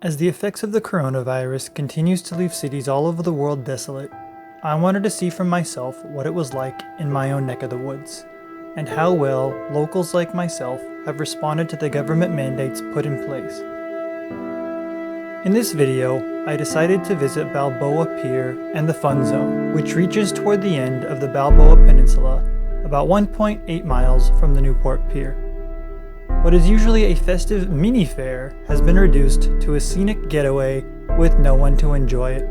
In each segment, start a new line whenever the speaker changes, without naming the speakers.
As the effects of the coronavirus continues to leave cities all over the world desolate, I wanted to see for myself what it was like in my own neck of the woods, and how well locals like myself have responded to the government mandates put in place. In this video, I decided to visit Balboa Pier and the Fun Zone, which reaches toward the end of the Balboa Peninsula, about 1.8 miles from the Newport Pier. What is usually a festive mini-fair has been reduced to a scenic getaway with no one to enjoy it.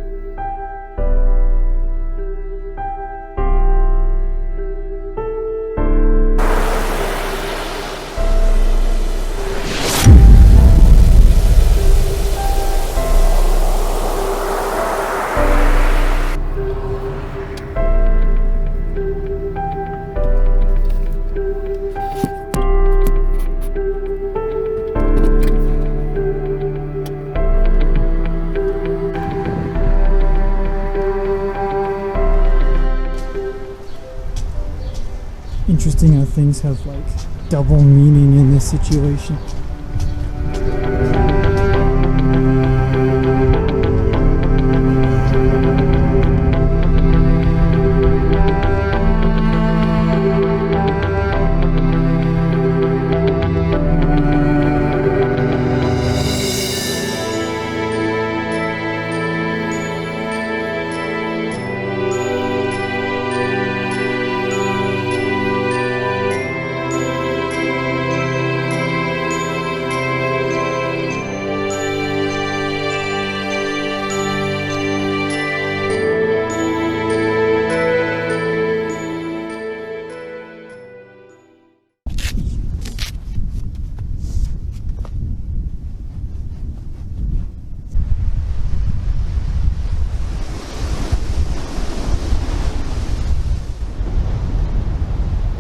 Interesting how things have like double meaning in this situation.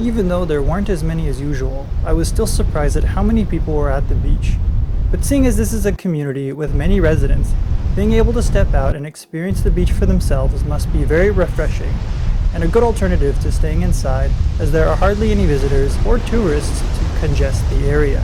Even though there weren't as many as usual, I was still surprised at how many people were at the beach. But seeing as this is a community with many residents, being able to step out and experience the beach for themselves must be very refreshing, and a good alternative to staying inside, as there are hardly any visitors or tourists to congest the area.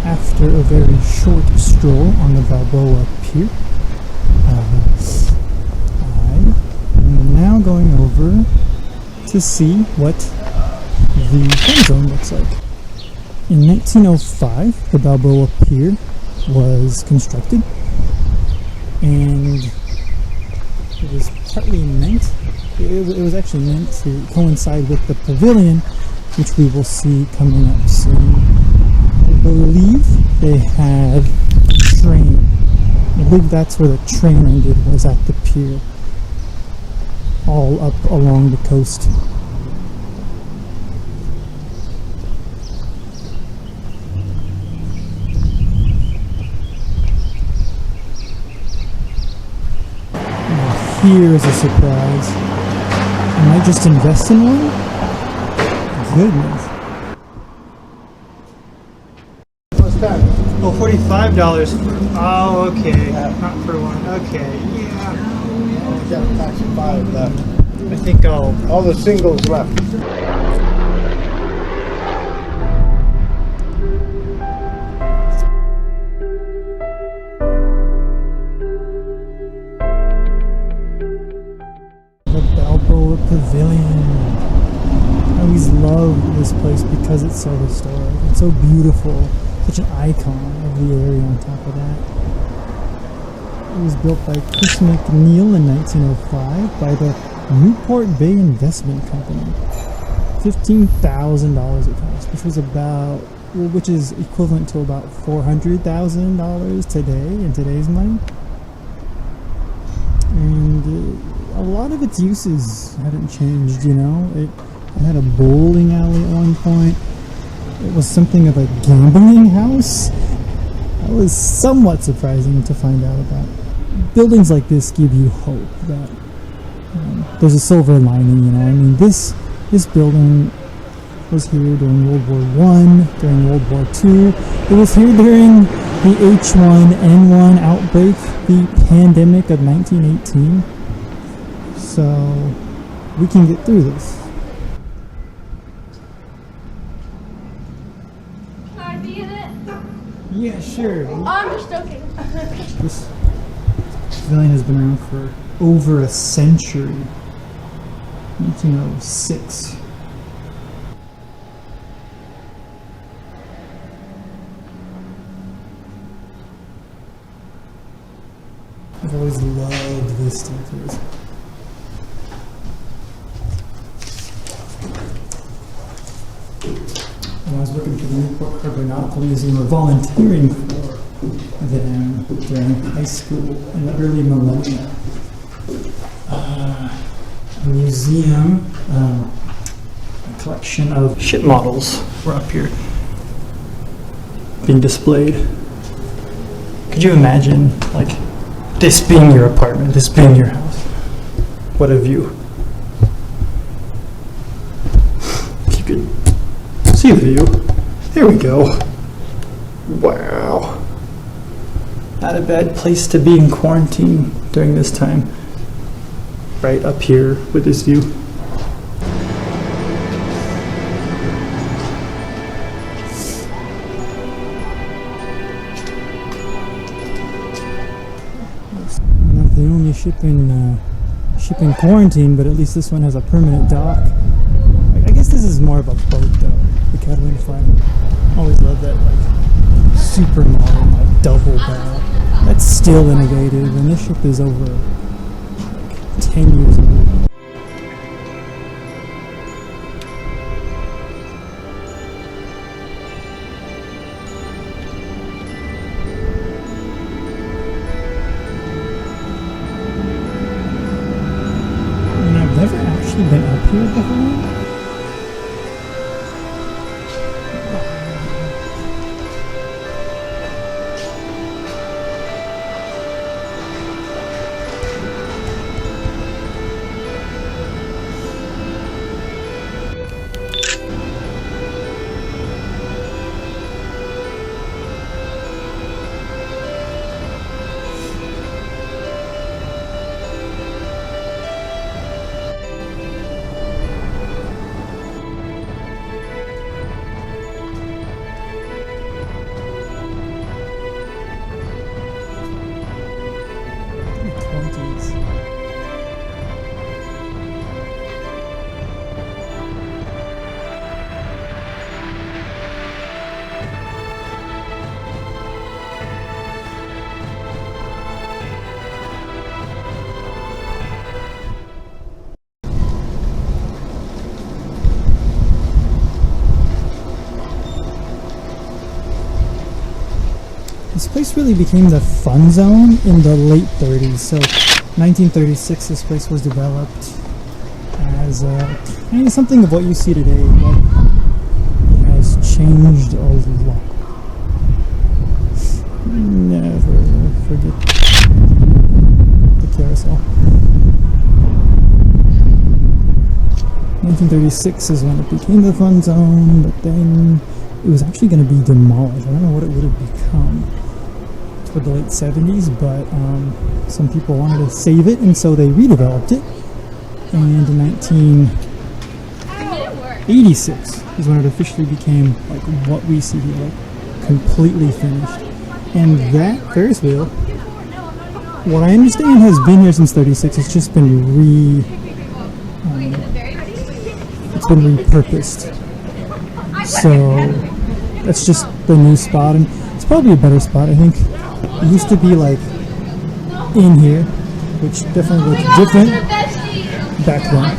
After a very short stroll on the Balboa Pier, I am now going over to see what the Fun Zone looks like. In 1905, the Balboa Pier was constructed, and it was partly meant, it was actually meant to coincide with the pavilion, which we will see coming up soon. I believe they have a train. I believe that's where the train ended, was at the pier, all up along the coast. Now here is a surprise. I might just invest in one? Goodness. Oh, $45 for, oh, okay, not for one, okay, yeah.
We've got a tax of 5 left.
I think I'll...
All the singles left.
Pavilion. I always love this place because it's so historic. It's so beautiful. Such an icon of the area on top of that. It was built by Chris McNeil in 1905 by the Newport Bay Investment Company. $15,000 it cost, which is equivalent to about $400,000 today in today's money. And a lot of its uses hadn't changed, you know. It had a bowling alley at one point. It was something of a gambling house. That was somewhat surprising to find out about. Buildings like this give you hope that there's a silver lining, you know. I mean, this building was here during World War I, during World War II. It was here during the H1N1 outbreak, the pandemic of 1918. So we can get through this.
Can I be in it?
Yeah, sure.
Oh, I'm just joking.
This pavilion has been around for over a century. 1906. I've always loved this staircase. When I was working for the Newport Nautical Museum, or volunteering for them during high school in the early millennia, a museum, a collection of ship models were up here being displayed. Could you imagine, like, this being your apartment, this being your house? What a view. If you could see the view. There we go. Wow. Not a bad place to be in quarantine during this time. Right up here with this view. Not the only ship in quarantine, but at least this one has a permanent dock. I guess this is more of a boat though, the Catalina Fire. Always love that, like, super modern, like, double bow. That's still innovative, and this ship is over like 10 years old. And I've never actually been up here before. This place really became the fun zone in the late 30s. So 1936, this place was developed as kind of something of what you see today, but it has changed a lot. Never forget the carousel. 1936 is when it became the fun zone, but then it was actually going to be demolished. I don't know what it would have become toward the late 70s, but some people wanted to save it, and so they redeveloped it. And in 1986 is when it officially became like what we see here, like completely finished. And that Ferris wheel, what I understand, has been here since 36. It's just been been repurposed. So that's just the new spot, and it's probably a better spot, I think. It used to be like in here, which definitely looked different back then.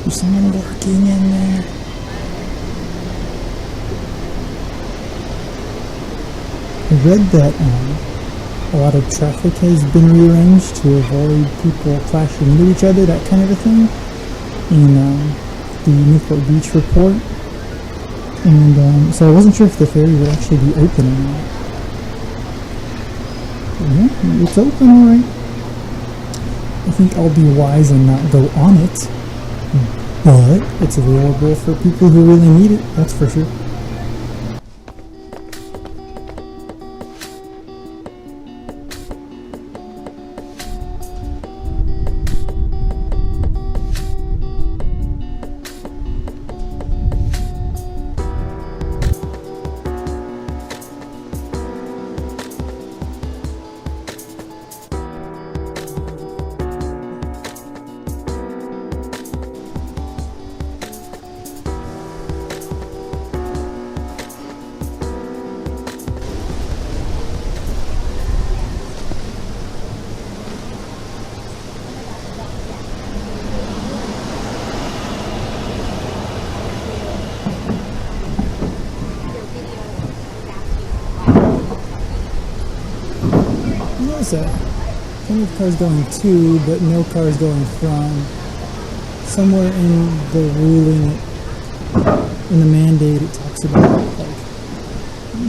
There's someone walking in there. I read that a lot of traffic has been rearranged to avoid people clashing into each other, that kind of a thing, in the Newport Beach report. And so I wasn't sure if the ferry would actually be open or not. But yeah, it's open, alright. I think I'll be wise and not go on it, but it's available for people who really need it, that's for sure. Plenty of cars going to, but no cars going from. Somewhere in the ruling, in the mandate, it talks about like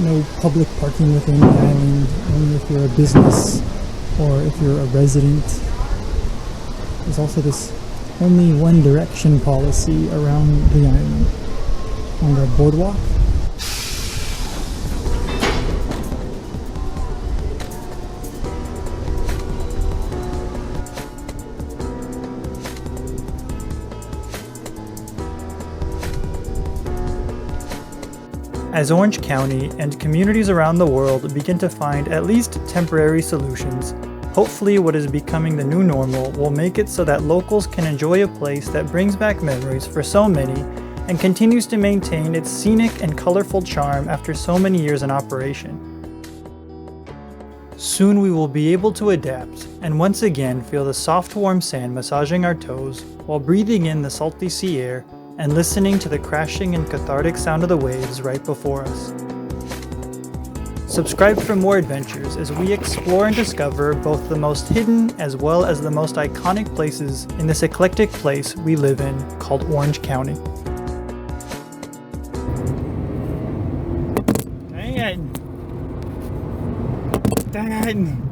no public parking within the island, only if you're a business or if you're a resident. There's also this only one direction policy around the island on the boardwalk. As Orange County and communities around the world begin to find at least temporary solutions, hopefully what is becoming the new normal will make it so that locals can enjoy a place that brings back memories for so many and continues to maintain its scenic and colorful charm after so many years in operation. Soon we will be able to adapt and once again feel the soft warm sand massaging our toes while breathing in the salty sea air and listening to the crashing and cathartic sound of the waves right before us. Subscribe for more adventures as we explore and discover both the most hidden as well as the most iconic places in this eclectic place we live in called Orange County. Dang it! Dang it!